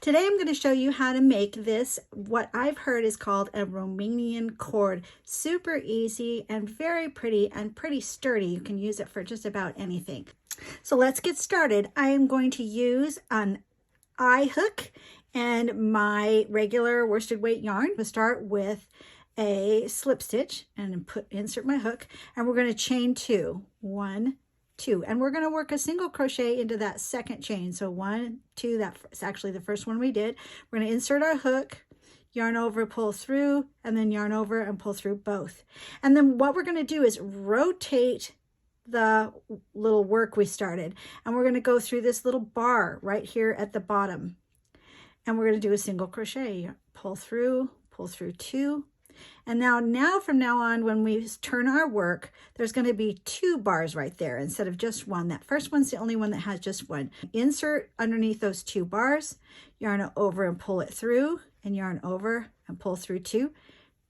Today I'm going to show you how to make this, what I've heard is called a Romanian cord. Super easy and very pretty and pretty sturdy. You can use it for just about anything. So let's get started. I am going to use an eye hook and my regular worsted weight yarn. We'll start with a slip stitch and insert my hook, and we're going to chain 2, 1, 2, and we're going to work a single crochet into that second chain. So 1, 2, that's actually the first one we did. We're going to insert our hook, yarn over, pull through, and then yarn over and pull through both. And then what we're going to do is rotate the little work we started, and we're going to go through this little bar right here at the bottom, and we're going to do a single crochet, pull through 2. And now from now on, when we turn our work, there's going to be 2 bars right there instead of just 1. That first one's the only one that has just 1. Insert underneath those 2 bars, yarn over and pull it through, and yarn over and pull through 2.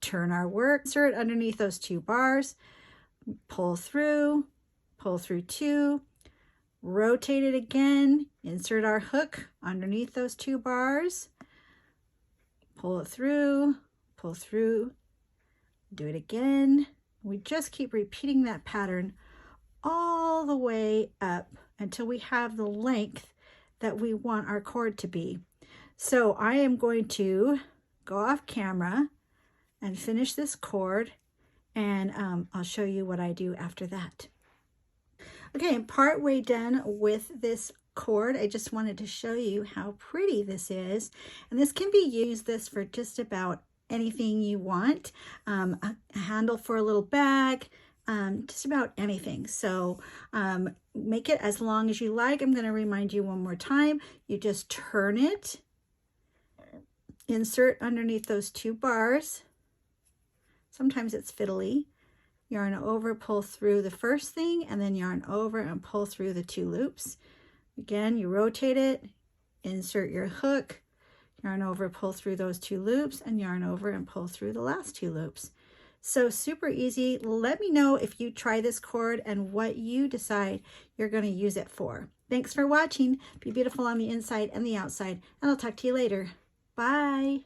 Turn our work, insert underneath those 2 bars, pull through 2, rotate it again, insert our hook underneath those 2 bars, pull it through, pull through, do it again. We just keep repeating that pattern all the way up until we have the length that we want our cord to be. So I am going to go off camera and finish this cord, and I'll show you what I do after that. Okay, I'm part way done with this cord. I just wanted to show you how pretty this is, and this can be used for just about anything you want. A handle for a little bag, just about anything. So make it as long as you like. I'm going to remind you one more time. You just turn it, insert underneath those 2 bars. Sometimes it's fiddly. Yarn over, pull through the first thing, and then yarn over and pull through the 2 loops. Again, you rotate it, insert your hook, yarn over, pull through those 2 loops, and yarn over and pull through the last 2 loops. So super easy. Let me know if you try this cord and what you decide you're going to use it for. Thanks for watching. Be beautiful on the inside and the outside, and I'll talk to you later. Bye.